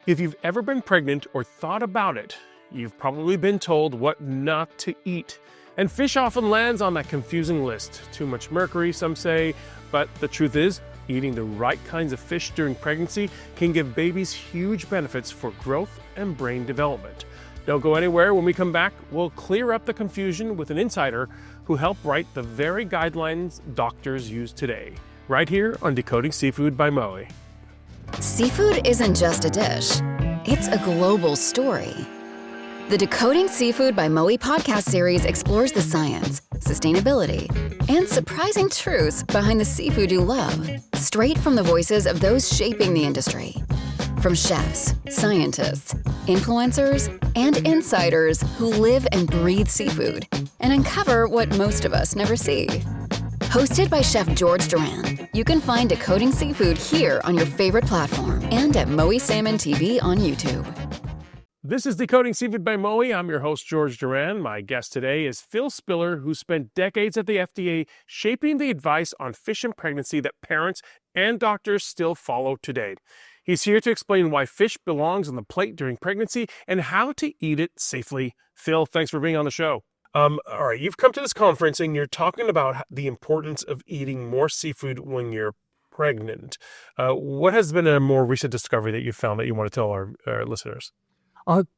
If you've ever been pregnant or thought about it, you've probably been told what not to eat. And fish often lands on that confusing list. Too much mercury, some say, but the truth is, eating the right kinds of fish during pregnancy can give babies huge benefits for growth and brain development. Don't go anywhere. When we come back, we'll clear up the confusion with an insider who helped write the very guidelines doctors use today, right here on Decoding Seafood by Mowi. Seafood isn't just a dish, it's a global story. The Decoding Seafood by Mowi podcast series explores the science, sustainability, and surprising truths behind the seafood you love, straight from the voices of those shaping the industry. From chefs, scientists, influencers, and insiders who live and breathe seafood and uncover what most of us never see. Hosted by Chef George Duran, you can find Decoding Seafood here on your favorite platform and at Mowi Salmon TV on YouTube. This is Decoding Seafood by Mowi. I'm your host, George Duran. My guest today is Phil Spiller, who spent decades at the FDA shaping the advice on fish and pregnancy that parents and doctors still follow today. He's here to explain why fish belongs on the plate during pregnancy and how to eat it safely. Phil, thanks for being on the show. All right, you've come to this conference and you're talking about the importance of eating more seafood when you're pregnant. What has been a more recent discovery that you found that you want to tell our listeners?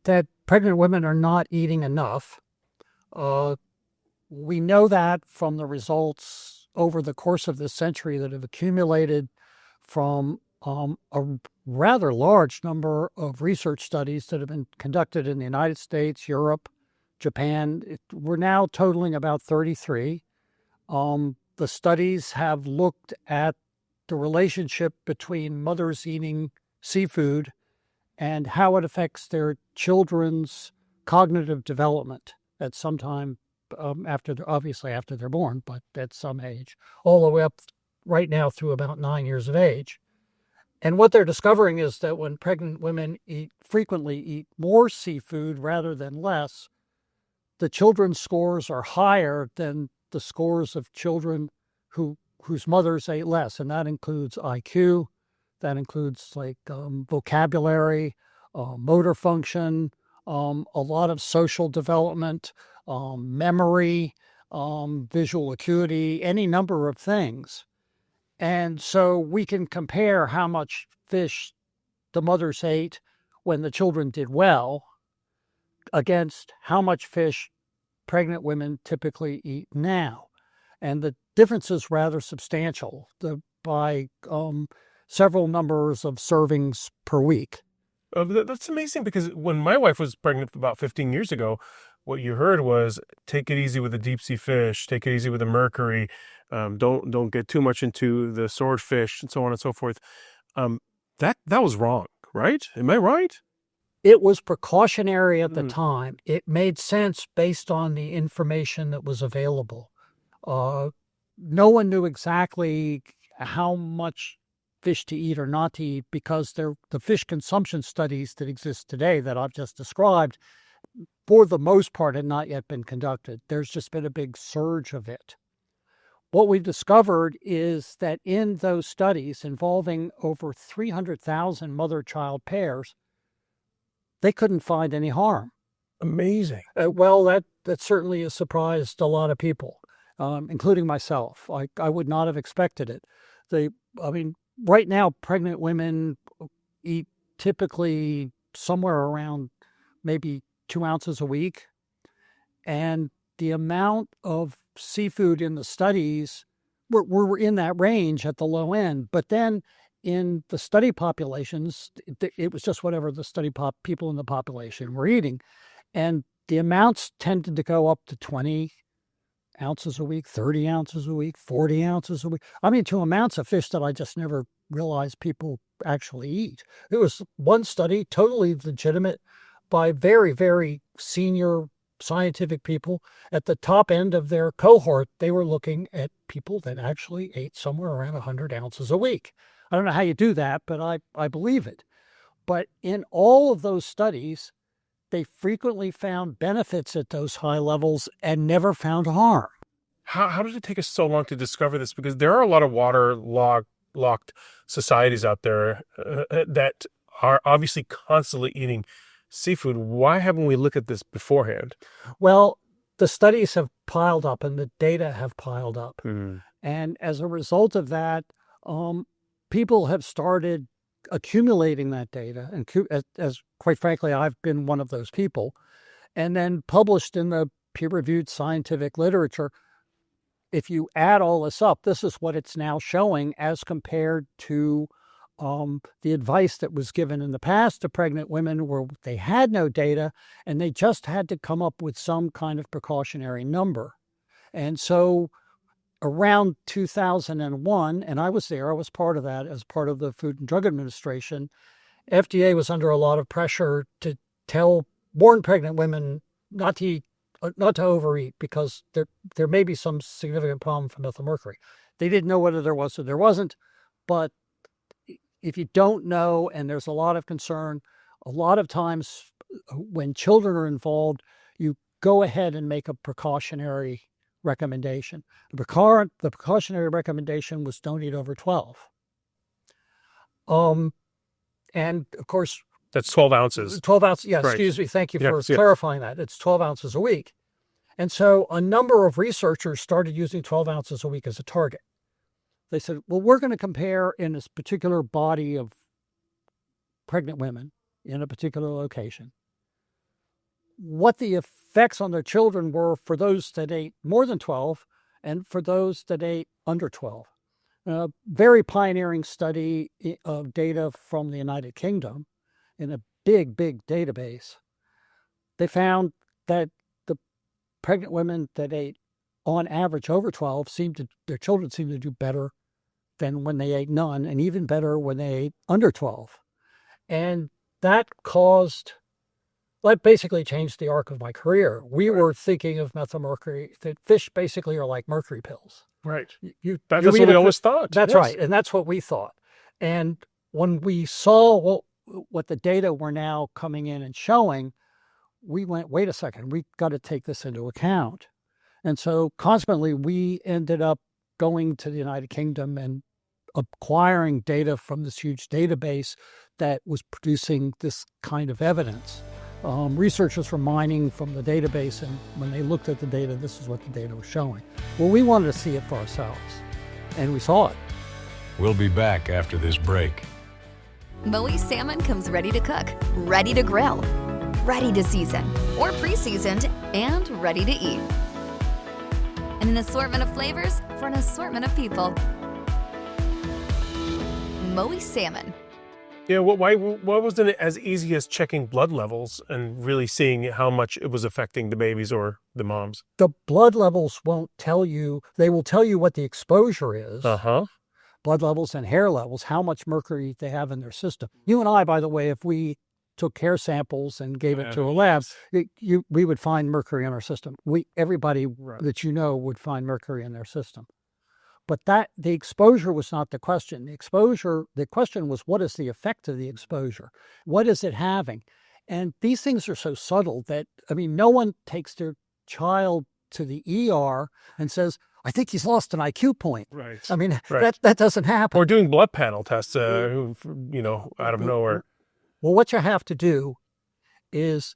That pregnant women are not eating enough. We know that from the results over the course of this century that have accumulated from a rather large number of research studies that have been conducted in the United States, Europe, Japan. We're now totaling about 33. The studies have looked at the relationship between mothers eating seafood and how it affects their children's cognitive development at some time after they're born, but at some age, all the way up right now through about 9 years of age. And what they're discovering is that when pregnant women frequently eat more seafood rather than less, the children's scores are higher than the scores of children whose mothers ate less. And that includes IQ, that includes vocabulary, motor function, a lot of social development, memory, visual acuity, any number of things. And so we can compare how much fish the mothers ate when the children did well against how much fish pregnant women typically eat now. And the difference is rather substantial by several numbers of servings per week. That's amazing, because when my wife was pregnant about 15 years ago, what you heard was take it easy with the deep sea fish, take it easy with the mercury, don't get too much into the swordfish, and so on and so forth. That was wrong, right? Am I right? It was precautionary at the time. It made sense based on the information that was available. No one knew exactly how much fish to eat or not to eat because the fish consumption studies that exist today that I've just described, for the most part, had not yet been conducted. There's just been a big surge of it. What we've discovered is that in those studies involving over 300,000 mother-child pairs, they couldn't find any harm. Amazing. That certainly has surprised a lot of people, including myself. I would not have expected it. Right now, pregnant women eat typically somewhere around maybe 2 ounces a week. And the amount of seafood in the studies were in that range at the low end. But then in the study populations, it was just whatever the people in the population were eating. And the amounts tended to go up to 20 ounces a week, 30 ounces a week, 40 ounces a week. To amounts of fish that I just never realized people actually eat. It was one study, totally legitimate, by very, very senior scientific people. At the top end of their cohort, they were looking at people that actually ate somewhere around 100 ounces a week. I don't know how you do that, but I believe it. But in all of those studies, they frequently found benefits at those high levels and never found harm. How did it take us so long to discover this? Because there are a lot of waterlogged societies out there that are obviously constantly eating seafood. Why haven't we looked at this beforehand? Well, the studies have piled up and the data have piled up. Hmm. And as a result of that, people have started accumulating that data. And as quite frankly, I've been one of those people. And then published in the peer-reviewed scientific literature. If you add all this up, this is what it's now showing as compared to the advice that was given in the past to pregnant women where they had no data and they just had to come up with some kind of precautionary number. And so around 2001, and I was there, I was part of that as part of the Food and Drug Administration, FDA was under a lot of pressure to warn pregnant women not to overeat because there may be some significant problem from methylmercury. They didn't know whether there was or there wasn't, but if you don't know and there's a lot of concern, a lot of times when children are involved, you go ahead and make a precautionary recommendation. The precautionary recommendation was don't eat over 12. And of course, that's 12 ounces. 12 ounces, yeah, Right. Excuse me. Thank you for Yeah. clarifying that. It's 12 ounces a week. And so a number of researchers started using 12 ounces a week as a target. They said, well, we're going to compare in this particular body of pregnant women in a particular location what the effects on their children were for those that ate more than 12 and for those that ate under 12. A very pioneering study of data from the United Kingdom in a big, big database. They found that the pregnant women that ate on average over 12 their children seemed to do better than when they ate none, and even better when they ate under 12. And that basically changed the arc of my career. We were thinking of methylmercury, that fish basically are like mercury pills. Right. You That's what we always thought. That's Yes. right. And that's what we thought. And when we saw what the data were now coming in and showing, we went, wait a second, we got to take this into account. And so consequently, we ended up going to the United Kingdom and acquiring data from this huge database that was producing this kind of evidence. Researchers were mining from the database, and when they looked at the data, this is what the data was showing. Well, we wanted to see it for ourselves, and we saw it. We'll be back after this break. Mowi salmon comes ready to cook, ready to grill, ready to season, or pre-seasoned, and ready to eat. And an assortment of flavors for an assortment of people. Mowi salmon. Yeah, why wasn't it as easy as checking blood levels and really seeing how much it was affecting the babies or the moms? The blood levels won't tell you. They will tell you what the exposure is. Blood levels and hair levels, how much mercury they have in their system. You and I, by the way, if we took hair samples and gave it to a lab, we would find mercury in our system. Everybody that you know would find mercury in their system. But the exposure was not the question. The question was, what is the effect of the exposure? What is it having? And these things are so subtle that, no one takes their child to the ER and says, I think he's lost an IQ point. Right. That doesn't happen. Or doing blood panel tests, out of nowhere. Well, what you have to do is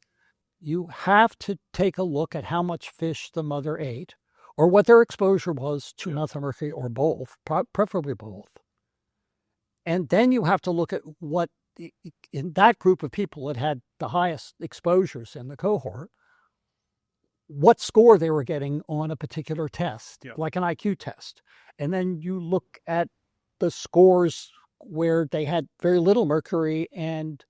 you have to take a look at how much fish the mother ate, or what their exposure was to methylmercury, or both, preferably both. And then you have to look at what, in that group of people that had the highest exposures in the cohort, what score they were getting on a particular test, like an IQ test. And then you look at the scores where they had very little mercury and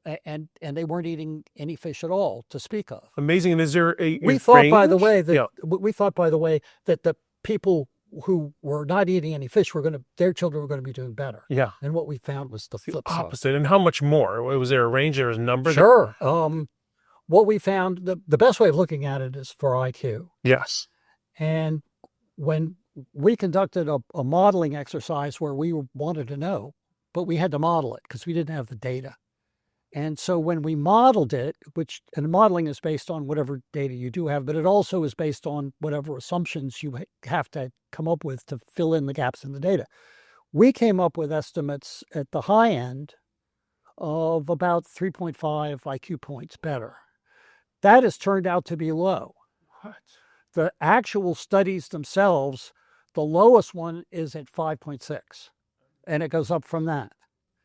they weren't eating any fish at all to speak of. Amazing. And is there We thought, by the way, that the people who were not eating any fish their children were going to be doing better. Yeah. And what we found was the flip side. Opposite. And how much more? Was there a range? There was a number? Sure. What we found, the best way of looking at it is for IQ. Yes. And when we conducted a modeling exercise where we wanted to know, but we had to model it because we didn't have the data. And so when we modeled it, and modeling is based on whatever data you do have, but it also is based on whatever assumptions you have to come up with to fill in the gaps in the data. We came up with estimates at the high end of about 3.5 IQ points better. That has turned out to be low. What? The actual studies themselves, the lowest one is at 5.6, and it goes up from that.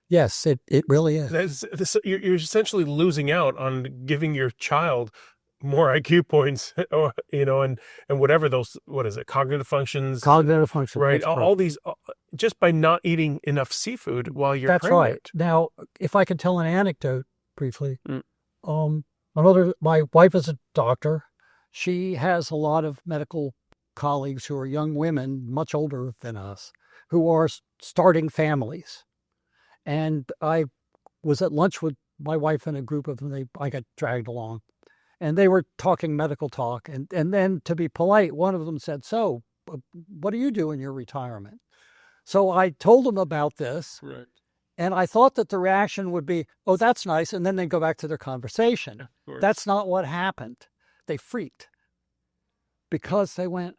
Yes, it really is. You're essentially losing out on giving your child more IQ points, or and whatever those, what is it, cognitive functions, right? All these, just by not eating enough seafood while you're That's pregnant. right. Now, if I could tell an anecdote briefly, my wife is a doctor. She has a lot of medical colleagues who are young women, much older than us, who are starting families. And I was at lunch with my wife and a group of them. I got dragged along. And they were talking medical talk. And then, to be polite, one of them said, "So, what do you do in your retirement?" So I told them about this. Right. And I thought that the reaction would be, "Oh, that's nice." And then they go back to their conversation. That's not what happened. They freaked because they went,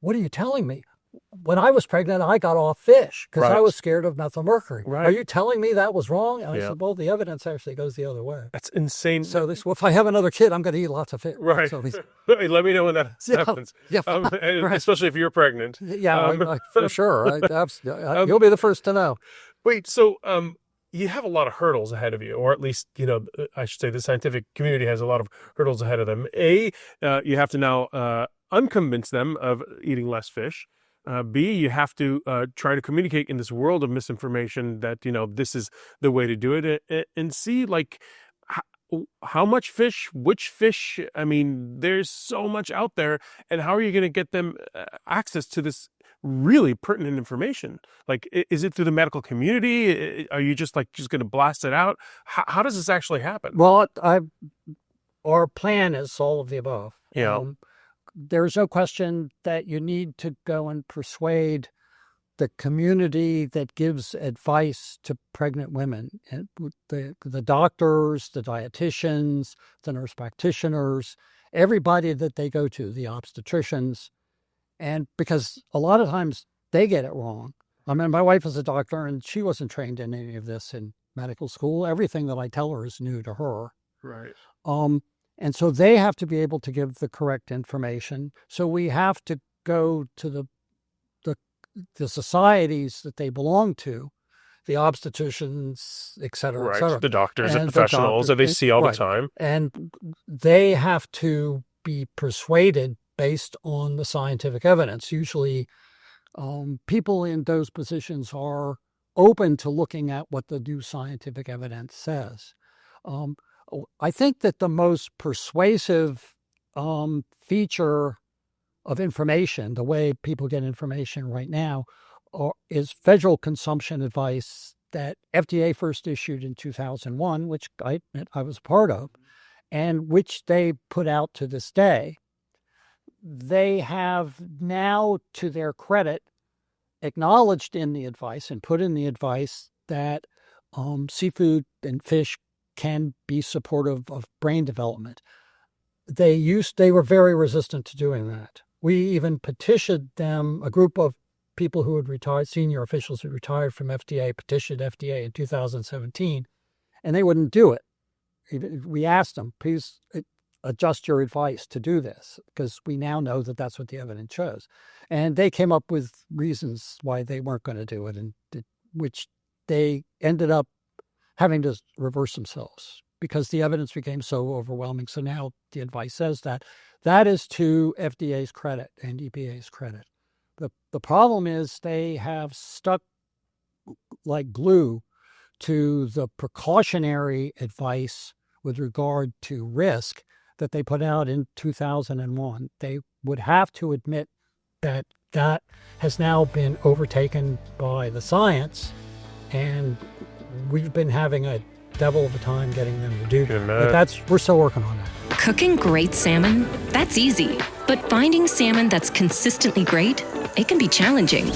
"What are you telling me? When I was pregnant, I got off fish because I was scared of methylmercury. Right. Are you telling me that was wrong?" And I said, "Well, the evidence actually goes the other way." That's insane. So this, well, if I have another kid, I'm going to eat lots of fish. Right. So Let me know when that happens. Yeah. Right. Especially if you're pregnant. Yeah, for sure. You'll be the first to know. Wait, so you have a lot of hurdles ahead of you, or at least, I should say the scientific community has a lot of hurdles ahead of them. You have to now unconvince them of eating less fish. B, you have to try to communicate in this world of misinformation that, this is the way to do it. And C, how much fish, which fish? I mean, there's so much out there. And how are you going to get them access to this really pertinent information? Like, is it through the medical community? Are you just going to blast it out? How does this actually happen? Well, our plan is all of the above. Yeah. There's no question that you need to go and persuade the community that gives advice to pregnant women, and the doctors, the dietitians, the nurse practitioners, everybody that they go to, the obstetricians, and because a lot of times they get it wrong. I mean, my wife is a doctor, and she wasn't trained in any of this in medical school. Everything that I tell her is new to her. Right. And so they have to be able to give the correct information. So we have to go to the societies that they belong to, the obstetricians, et cetera, right. et cetera. The doctors and professionals that they see all the time. And they have to be persuaded based on the scientific evidence. Usually people in those positions are open to looking at what the new scientific evidence says. I think that the most persuasive feature of information, the way people get information right now, is federal consumption advice that FDA first issued in 2001, which I was part of, and which they put out to this day. They have now, to their credit, acknowledged in the advice and put in the advice that seafood and fish can be supportive of brain development. They were very resistant to doing that. We even petitioned them, a group of people who had retired, senior officials who retired from FDA, petitioned FDA in 2017, and they wouldn't do it. We asked them, please adjust your advice to do this, because we now know that that's what the evidence shows. And they came up with reasons why they weren't going to do it, and which they ended up having to reverse themselves because the evidence became so overwhelming. So now the advice says that is to FDA's credit and EPA's credit. The problem is they have stuck like glue to the precautionary advice with regard to risk that they put out in 2001. They would have to admit that has now been overtaken by the science, and we've been having a devil of a time getting them to do that. But we're still working on that. Cooking great salmon, that's easy. But finding salmon that's consistently great, it can be challenging.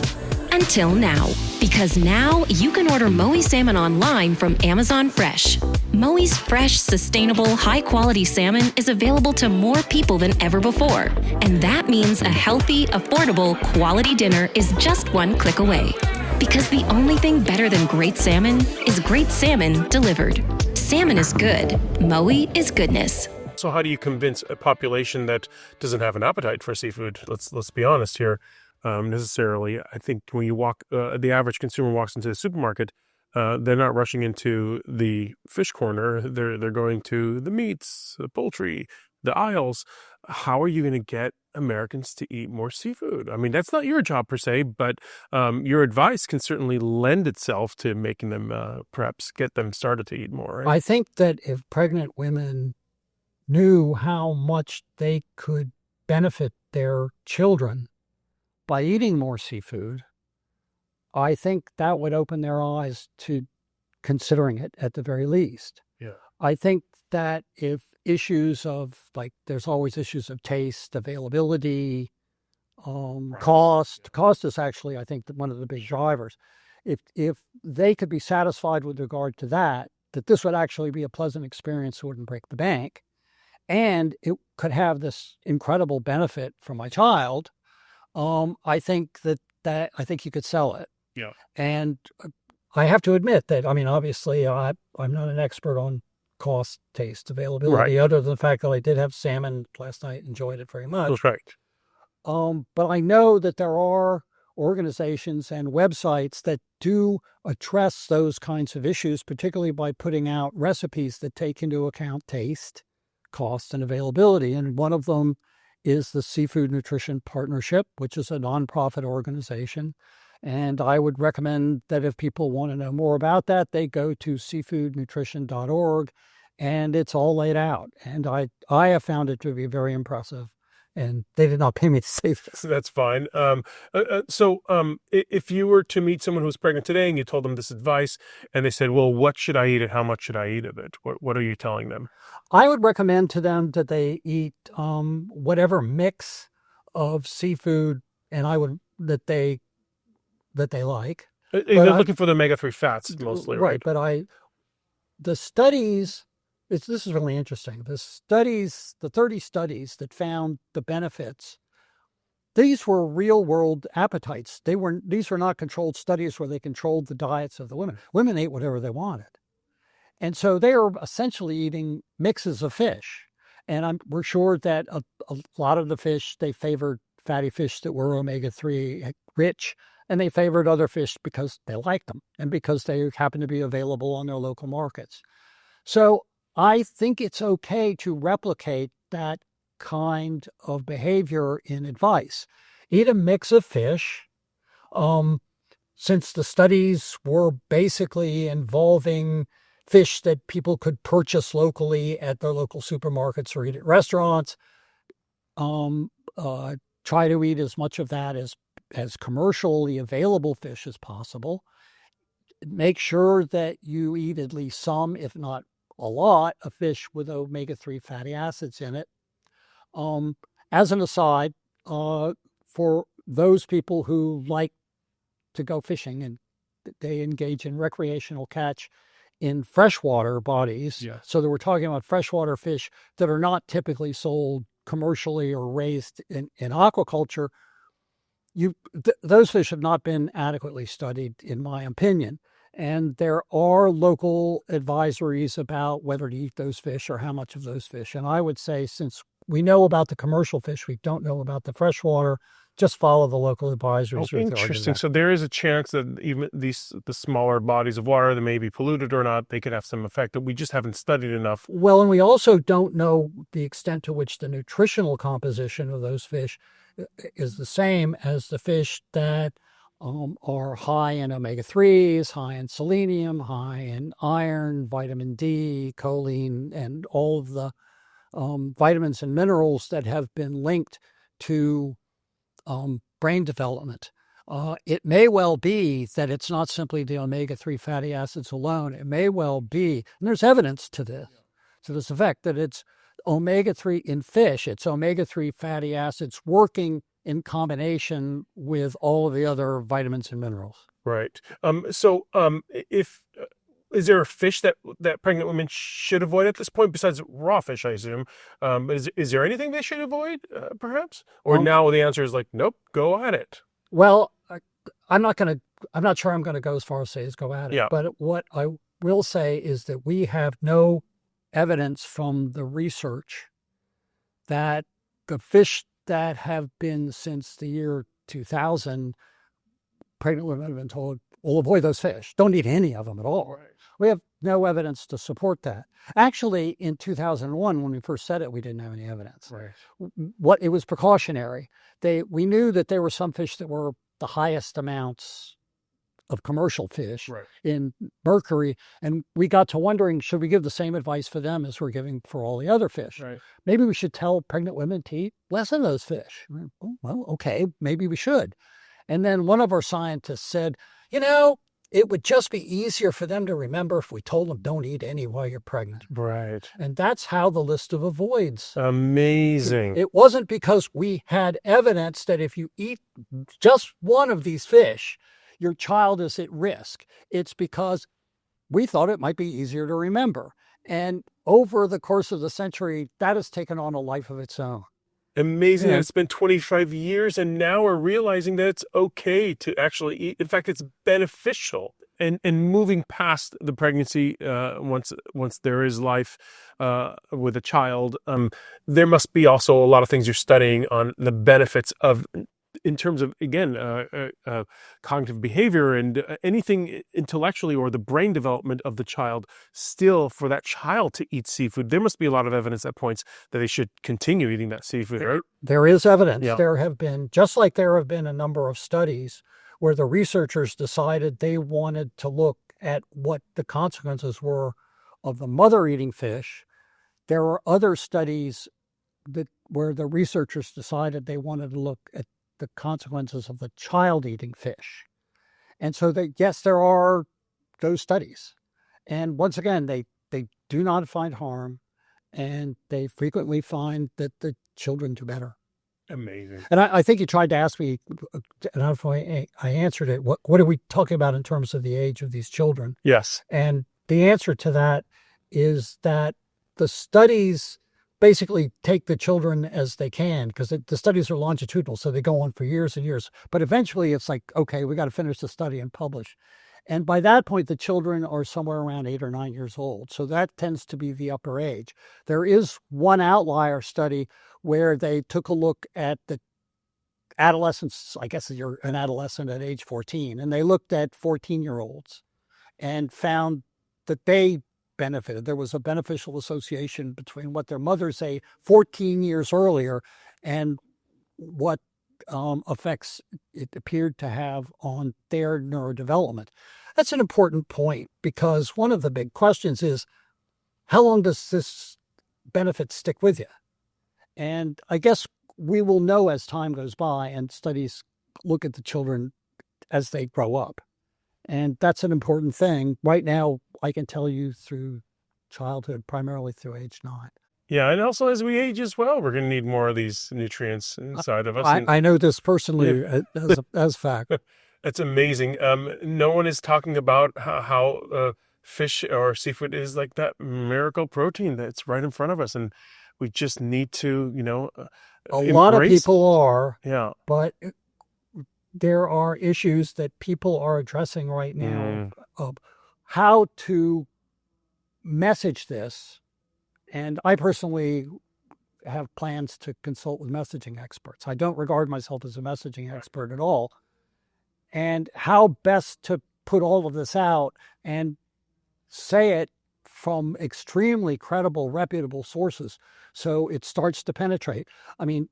Until now. Because now you can order Mowi salmon online from Amazon Fresh. Mowi's fresh, sustainable, high-quality salmon is available to more people than ever before. And that means a healthy, affordable, quality dinner is just one click away. Because the only thing better than great salmon is great salmon delivered. Salmon is good. Mowi is goodness. So how do you convince a population that doesn't have an appetite for seafood? Let's be honest here. Necessarily, I think when you walk, the average consumer walks into the supermarket, they're not rushing into the fish corner. They're going to the meats, the poultry, the aisles. How are you going to get Americans to eat more seafood? I mean, that's not your job per se, but your advice can certainly lend itself to making them perhaps get them started to eat more. Right? I think that if pregnant women knew how much they could benefit their children by eating more seafood, I think that would open their eyes to considering it at the very least. Yeah. I think that if issues of, like, there's always issues of taste, availability, cost is actually, I think, one of the big drivers. If they could be satisfied with regard to that this would actually be a pleasant experience, it wouldn't break the bank, and it could have this incredible benefit for my child, I think I think you could sell it. Yeah. And I have to admit that, I mean, obviously, I'm not an expert on cost, taste, availability, Right. other than the fact that I did have salmon last night, enjoyed it very much. That's right. But I know that there are organizations and websites that do address those kinds of issues, particularly by putting out recipes that take into account taste, cost, and availability. And one of them is the Seafood Nutrition Partnership, which is a nonprofit organization. And I would recommend that if people want to know more about that, they go to seafoodnutrition.org, and it's all laid out. And I have found it to be very impressive. And they did not pay me to say this. That's fine. If you were to meet someone who's pregnant today and you told them this advice and they said, well, what should I eat and how much should I eat of it? What are you telling them? I would recommend to them that they eat whatever mix of seafood that they like. They're looking for the omega-3 fats mostly, right? But the studies, this is really interesting. The 30 studies that found the benefits, these were real world appetites. These were not controlled studies where they controlled the diets of the women. Women ate whatever they wanted. And so they are essentially eating mixes of fish. And we're sure that a lot of the fish, they favored fatty fish that were omega-3 rich, and they favored other fish because they liked them and because they happen to be available on their local markets. So I think it's okay to replicate that kind of behavior in advice. Eat a mix of fish. Since the studies were basically involving fish that people could purchase locally at their local supermarkets or eat at restaurants, try to eat as much of that as commercially available fish as possible. Make sure that you eat at least some, if not a lot, of fish with omega-3 fatty acids in it. As an aside, for those people who like to go fishing and they engage in recreational catch in freshwater bodies, Yes. So that we're talking about freshwater fish that are not typically sold commercially or raised in aquaculture, those fish have not been adequately studied, in my opinion. And there are local advisories about whether to eat those fish or how much of those fish. And I would say, since we know about the commercial fish, we don't know about the freshwater, just follow the local advisories. Oh, interesting. So there is a chance that even the smaller bodies of water that may be polluted or not, they could have some effect that we just haven't studied enough. Well, and we also don't know the extent to which the nutritional composition of those fish is the same as the fish that are high in omega-3s, high in selenium, high in iron, vitamin D, choline, and all of the vitamins and minerals that have been linked to brain development. It may well be that it's not simply the omega-3 fatty acids alone. It may well be, and there's evidence to this effect, that it's omega-3 in fish. It's omega-3 fatty acids working in combination with all of the other vitamins and minerals. Right. Is there a fish that pregnant women should avoid at this point besides raw fish, I assume? But is there anything they should avoid, perhaps? Or now the answer is like, nope, go at it. Well, I'm not going to I'm not sure I'm going to go as far as say is go at it. Yeah. But what I will say is that we have no evidence from the research that the fish that have been since the year 2000, pregnant women have been told, well, avoid those fish. Don't eat any of them at all. Right. We have no evidence to support that. Actually, in 2001, when we first said it, we didn't have any evidence. Right. It was precautionary. We knew that there were some fish that were the highest amounts of commercial fish Right. in mercury, and we got to wondering, should we give the same advice for them as we're giving for all the other fish? Right. Maybe we should tell pregnant women to eat less of those fish. Well, okay, maybe we should. And then one of our scientists said, it would just be easier for them to remember if we told them don't eat any while you're pregnant. Right. And that's how the list of avoids. Amazing. It wasn't because we had evidence that if you eat just one of these fish, your child is at risk. It's because we thought it might be easier to remember. And over the course of the century, that has taken on a life of its own. Amazing. Yeah. It's been 25 years, and now we're realizing that it's okay to actually eat. In fact, it's beneficial. And moving past the pregnancy, once there is life with a child, there must be also a lot of things you're studying on the benefits of, in terms of, again, cognitive behavior and anything intellectually or the brain development of the child. Still, for that child to eat seafood, there must be a lot of evidence that points that they should continue eating that seafood, right? There is evidence. Yeah. There have been, just like there have been a number of studies where the researchers decided they wanted to look at what the consequences were of the mother eating fish. There are other studies where the researchers decided they wanted to look at the consequences of the child eating fish. And so yes, there are those studies. And once again, they do not find harm, and they frequently find that the children do better. Amazing. And I think you tried to ask me, and I answered it. What are we talking about in terms of the age of these children? Yes. And the answer to that is that the studies basically take the children as they can, because the studies are longitudinal, so they go on for years and years. But eventually it's like, okay, we got to finish the study and publish. And by that point, the children are somewhere around 8 or 9 years old. So that tends to be the upper age. There is one outlier study where they took a look at the adolescents. I guess you're an adolescent at age 14. And they looked at 14-year-olds and found that they benefited. There was a beneficial association between what their mothers ate 14 years earlier and what effects it appeared to have on their neurodevelopment. That's an important point, because one of the big questions is, how long does this benefit stick with you? And I guess we will know as time goes by and studies look at the children as they grow up. And that's an important thing. Right now, I can tell you through childhood, primarily through age 9. Yeah, and also as we age as well, we're going to need more of these nutrients inside of us. I know this personally as fact. That's amazing. No one is talking about how fish or seafood is like that miracle protein that's right in front of us, and we just need to, a lot of people are, yeah, but there are issues that people are addressing right now of how to message this. And I personally have plans to consult with messaging experts. I don't regard myself as a messaging expert at all. And how best to put all of this out and say it from extremely credible, reputable sources so it starts to penetrate. I mean,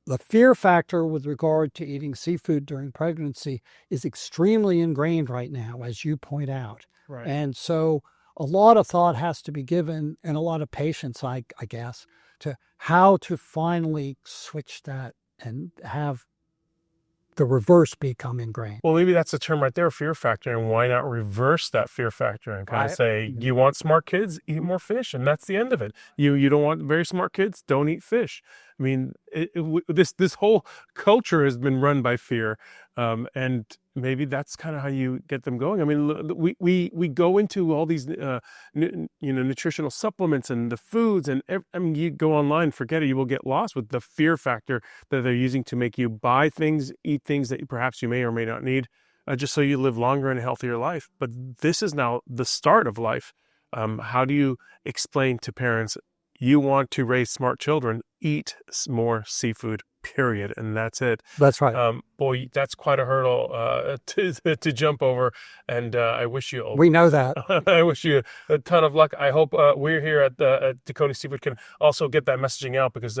the fear factor with regard to eating seafood during pregnancy is extremely ingrained right now, as you point out. right. And so a lot of thought has to be given, and a lot of patience, I guess, to how to finally switch that and have the reverse become ingrained. Well, maybe that's the term right there, fear factor, and why not reverse that fear factor and kind of say, you want smart kids, eat more fish, and that's the end of it. You don't want very smart kids, don't eat fish. I mean, this whole culture has been run by fear, and maybe that's kind of how you get them going. I mean, we go into all these nutritional supplements and the foods, and you go online, forget it, you will get lost with the fear factor that they're using to make you buy things, eat things that perhaps you may or may not need. just so you live longer and a healthier life. But this is now the start of life. How do you explain to parents, you want to raise smart children, eat more seafood, period, and that's it? That's right. Boy, that's quite a hurdle to jump over, and I wish you We know that. I wish you a ton of luck. I hope we're here at Decoding Seafood can also get that messaging out, because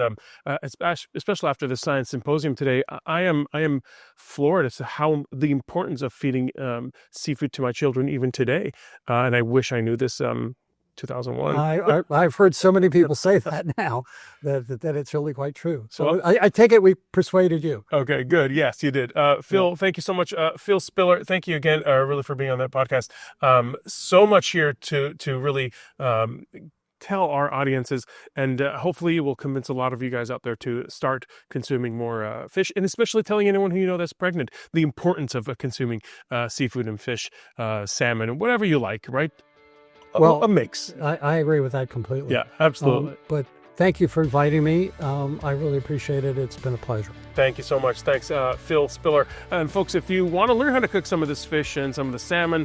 especially after the science symposium today, I am floored as to how the importance of feeding seafood to my children even today, and I wish I knew this 2001. I've heard so many people say that now that it's really quite true. So I take it we persuaded you. Okay, good. Yes, you did. Phil, thank you so much. Phil Spiller, thank you again, really, for being on that podcast. So much here to really tell our audiences, and hopefully we'll convince a lot of you guys out there to start consuming more fish, and especially telling anyone who you know that's pregnant the importance of consuming seafood and fish, salmon, and whatever you like, right? Well, a mix. I agree with that completely. Yeah, absolutely. But thank you for inviting me. I really appreciate it. It's been a pleasure. Thank you so much. Thanks, Phil Spiller. And folks, if you want to learn how to cook some of this fish and some of the salmon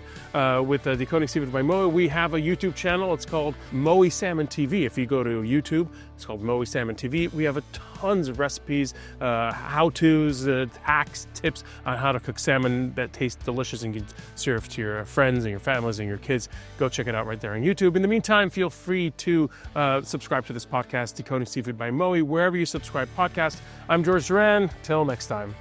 with Decoding Seafood by Mowi, we have a YouTube channel. It's called Mowi Salmon TV. If you go to YouTube, it's called Mowi Salmon TV. We have tons of recipes, how-tos, hacks, tips on how to cook salmon that tastes delicious and can serve to your friends and your families and your kids. Go check it out right there on YouTube. In the meantime, feel free to subscribe to this podcast, Decoding Seafood by Mowi, wherever you subscribe podcasts. I'm George Duran. Till next time.